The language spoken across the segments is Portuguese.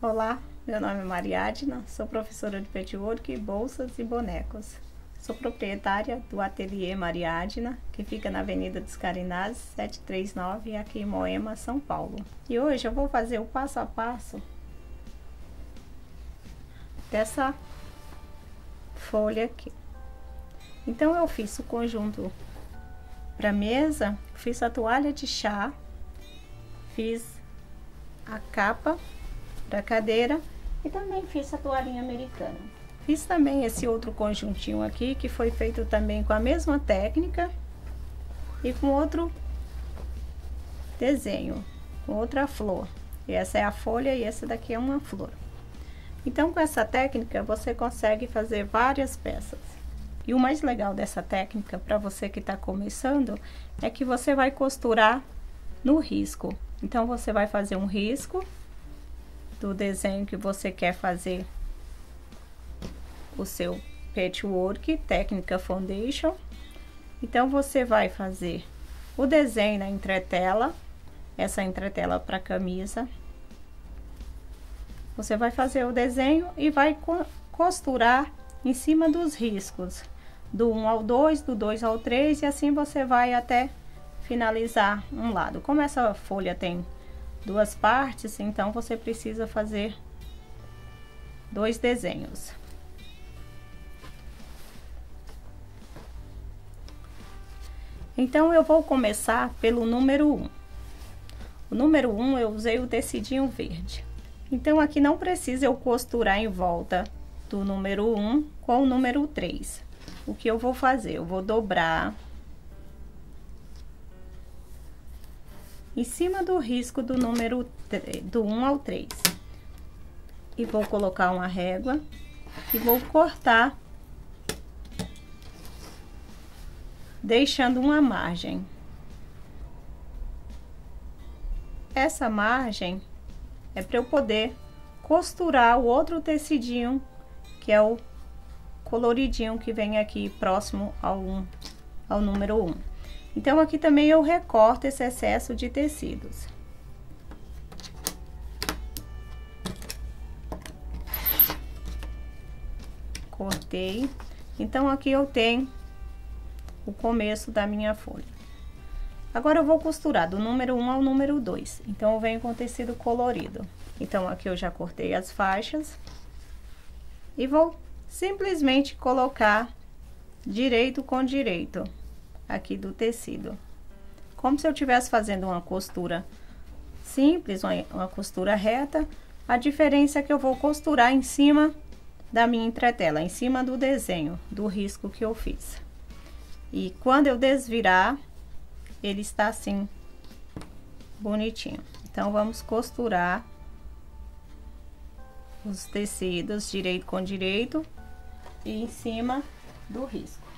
Olá, meu nome é Mariadna, sou professora de patchwork, bolsas e bonecos. Sou proprietária do Ateliê Mariadna, que fica na Avenida dos Carinazes, 739, aqui em Moema, São Paulo. E hoje eu vou fazer o passo a passo dessa folha aqui. Então eu fiz o conjunto para mesa, fiz a toalha de chá, fiz a capa para cadeira e também fiz a toalhinha americana. Fiz também esse outro conjuntinho aqui, que foi feito também com a mesma técnica e com outro desenho, com outra flor. E essa é a folha e essa daqui é uma flor. Então, com essa técnica, você consegue fazer várias peças. E o mais legal dessa técnica, para você que está começando, é que você vai costurar no risco. Então, você vai fazer um risco do desenho que você quer fazer o seu patchwork, técnica foundation. Então, você vai fazer o desenho na entretela, essa entretela para camisa. Você vai fazer o desenho e vai costurar em cima dos riscos, do 1 ao 2, do 2 ao 3, e assim você vai até finalizar um lado. Como essa folha tem duas partes, então você precisa fazer dois desenhos. Então eu vou começar pelo número 1. O número 1 eu usei o tecidinho verde. Então aqui não precisa eu costurar em volta do número 1 com o número 3. O que eu vou fazer? Eu vou dobrar em cima do risco do número do 1 ao 3. E vou colocar uma régua e vou cortar, deixando uma margem. Essa margem é para eu poder costurar o outro tecidinho, que é o coloridinho que vem aqui próximo ao número 1. Então, aqui também eu recorto esse excesso de tecidos. Cortei. Então, aqui eu tenho o começo da minha folha. Agora, eu vou costurar do número 1 ao número 2. Então, eu venho com tecido colorido. Então, aqui eu já cortei as faixas. E vou simplesmente colocar direito com direito aqui do tecido, como se eu estivesse fazendo uma costura simples, uma costura reta. A diferença é que eu vou costurar em cima da minha entretela, em cima do desenho, do risco que eu fiz. E quando eu desvirar, ele está assim, bonitinho. Então, vamos costurar os tecidos direito com direito e em cima do risco.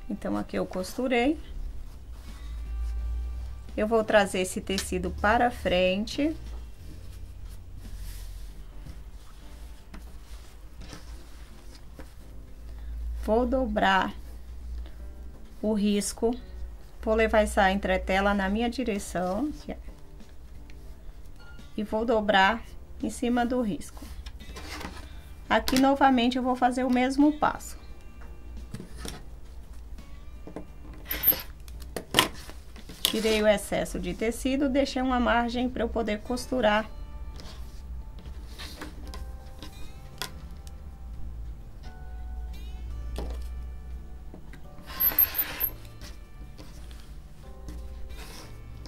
Então, aqui eu costurei. Eu vou trazer esse tecido para frente. Vou dobrar o risco. Vou levar essa entretela na minha direção. E vou dobrar em cima do risco. Aqui, novamente, eu vou fazer o mesmo passo. Tirei o excesso de tecido, deixei uma margem para eu poder costurar.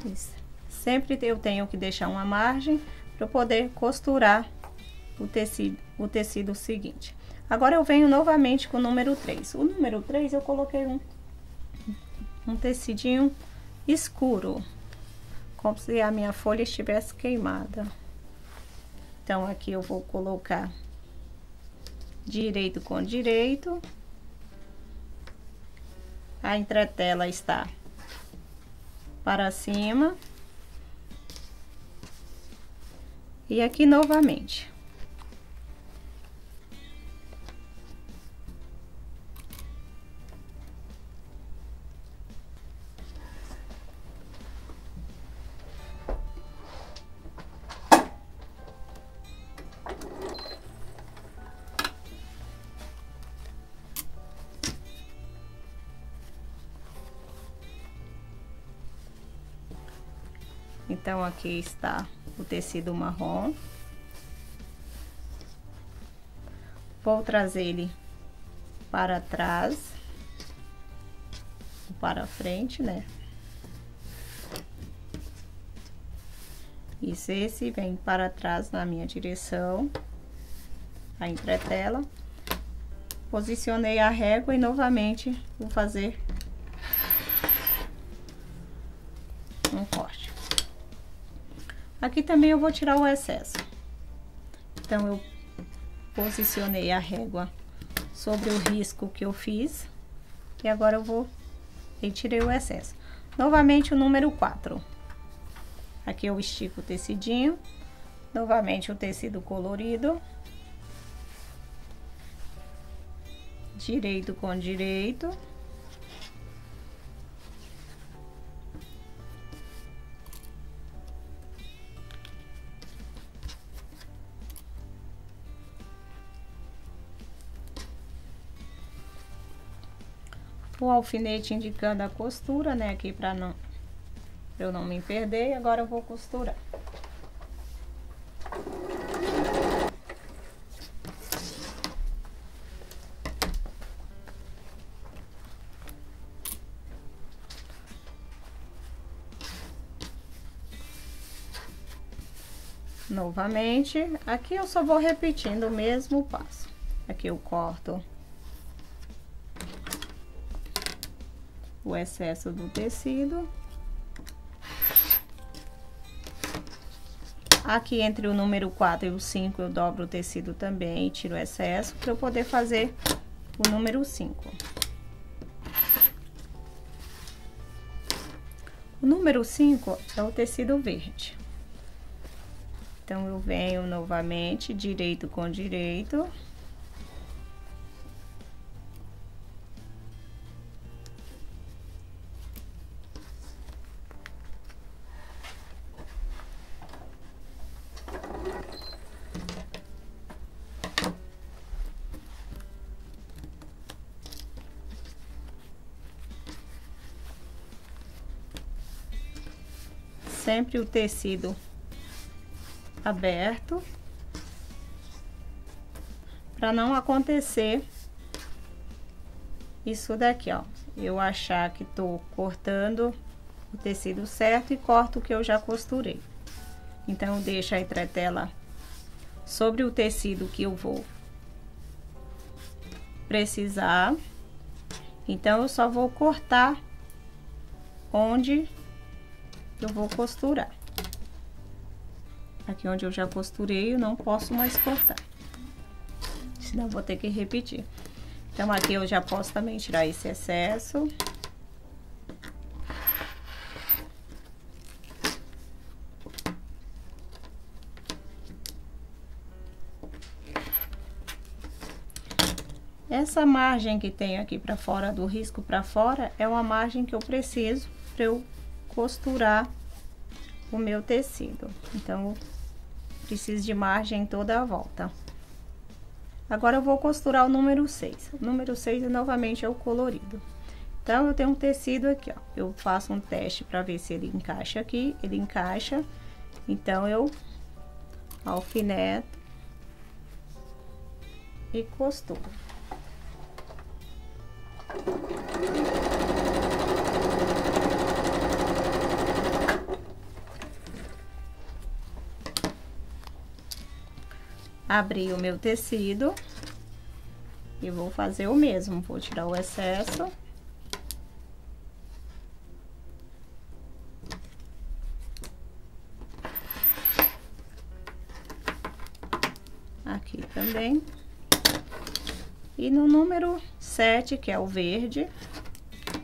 Isso. Sempre eu tenho que deixar uma margem para eu poder costurar o tecido seguinte. Agora eu venho novamente com o número 3. O número 3 eu coloquei um tecidinho escuro, como se a minha folha estivesse queimada. Então, aqui eu vou colocar direito com direito. A entretela está para cima. E aqui novamente. Então, aqui está o tecido marrom. Vou trazer ele para trás, para frente, né? Isso, esse vem para trás na minha direção, a entretela. Posicionei a régua e novamente vou fazer um corte. Aqui também eu vou tirar o excesso. Então, eu posicionei a régua sobre o risco que eu fiz. E agora eu vou retirei o excesso. Novamente o número 4. Aqui eu estico o tecidinho. Novamente o tecido colorido. Direito com direito. O alfinete indicando a costura, né, aqui pra eu não me perder. Agora eu vou costurar. Novamente, aqui eu só vou repetindo o mesmo passo. Aqui eu corto o excesso do tecido. Aqui entre o número 4 e o 5 eu dobro o tecido também e tiro o excesso para eu poder fazer o número 5. O número 5 é o tecido verde. Então, eu venho novamente, direito com direito. Sempre o tecido aberto, para não acontecer isso daqui, ó. Eu achar que tô cortando o tecido certo e corto o que eu já costurei. Então, eu deixo a entretela sobre o tecido que eu vou precisar. Então, eu só vou cortar onde eu vou costurar. Aqui onde eu já costurei, eu não posso mais cortar. Senão eu vou ter que repetir. Então, aqui eu já posso também tirar esse excesso. Essa margem que tem aqui pra fora, do risco pra fora, é uma margem que eu preciso pra eu costurar o meu tecido. Então, preciso de margem toda a volta. Agora, eu vou costurar o número 6. O número 6, novamente, é o colorido. Então, eu tenho um tecido aqui, ó. Eu faço um teste para ver se ele encaixa aqui. Ele encaixa. Então, eu alfineto e costuro. Abri o meu tecido e vou fazer o mesmo. Vou tirar o excesso. Aqui também. E no número 7, que é o verde,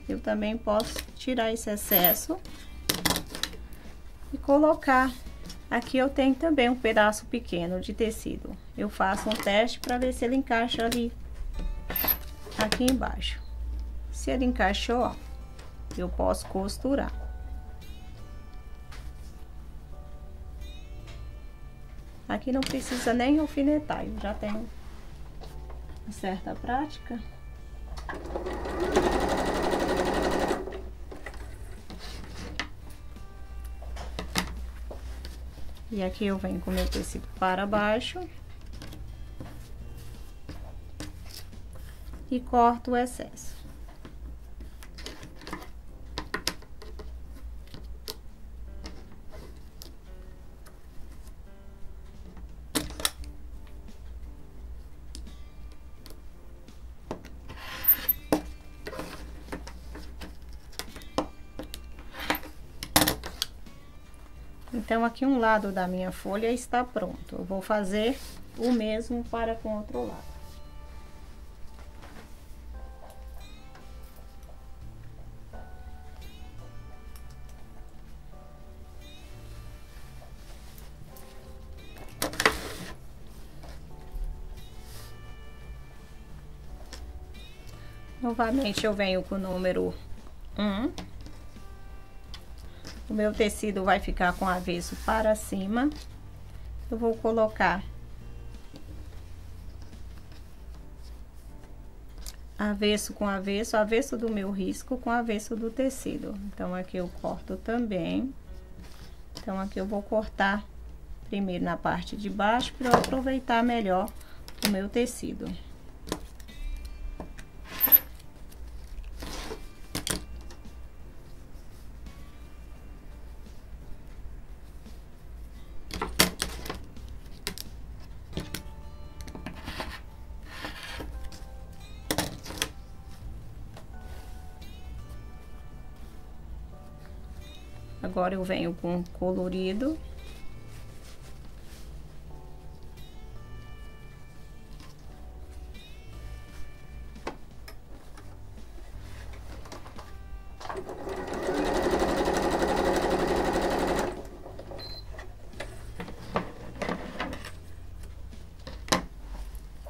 eu também posso tirar esse excesso e colocar. Aqui eu tenho também um pedaço pequeno de tecido. Eu faço um teste para ver se ele encaixa ali, aqui embaixo. Se ele encaixou, ó, eu posso costurar. Aqui não precisa nem alfinetar, eu já tenho uma certa prática. E aqui eu venho com o meu tecido para baixo. E corto o excesso. Então, aqui um lado da minha folha está pronto. Eu vou fazer o mesmo para com o outro lado. Novamente, eu venho com o número 1. O meu tecido vai ficar com o avesso para cima. Eu vou colocar avesso com avesso, avesso do meu risco com avesso do tecido. Então, aqui eu corto também. Então, aqui eu vou cortar primeiro na parte de baixo para eu aproveitar melhor o meu tecido. Agora eu venho com colorido.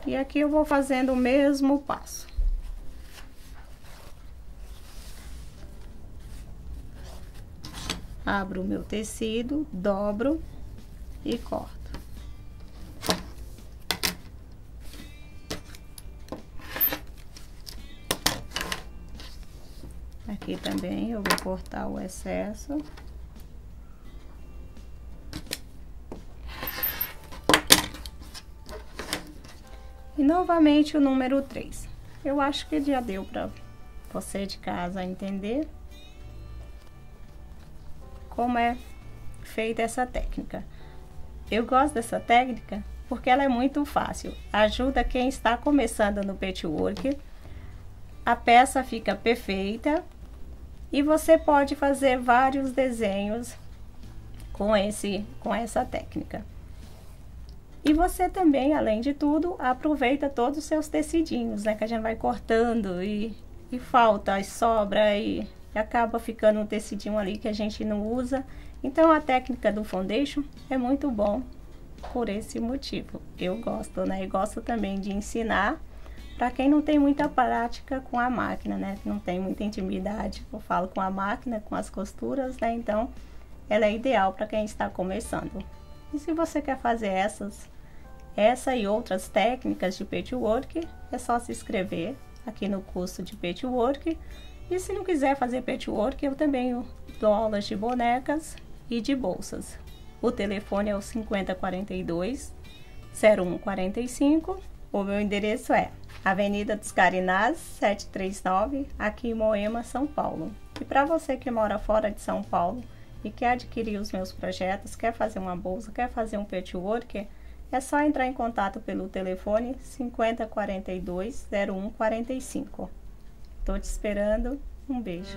E aqui eu vou fazendo o mesmo passo. Abro o meu tecido, dobro e corto. Aqui também eu vou cortar o excesso. E novamente o número 3. Eu acho que já deu para você de casa entender como é feita essa técnica. Eu gosto dessa técnica porque ela é muito fácil. Ajuda quem está começando no patchwork. A peça fica perfeita e você pode fazer vários desenhos com essa técnica. E você também, além de tudo, aproveita todos os seus tecidinhos, né? Que a gente vai cortando e falta, e sobra e acaba ficando um tecidinho ali que a gente não usa. Então, a técnica do foundation é muito bom por esse motivo. Eu gosto, né? E gosto também de ensinar para quem não tem muita prática com a máquina, né? Não tem muita intimidade, eu falo, com a máquina, com as costuras, né? Então, ela é ideal para quem está começando. E se você quer fazer essa e outras técnicas de patchwork, é só se inscrever aqui no curso de patchwork. E se não quiser fazer patchwork, eu também dou aulas de bonecas e de bolsas. O telefone é o 5042-0145. O meu endereço é Avenida dos Carinás, 739, aqui em Moema, São Paulo. E para você que mora fora de São Paulo e quer adquirir os meus projetos, quer fazer uma bolsa, quer fazer um patchwork, é só entrar em contato pelo telefone 5042-0145. Tô te esperando. Um beijo.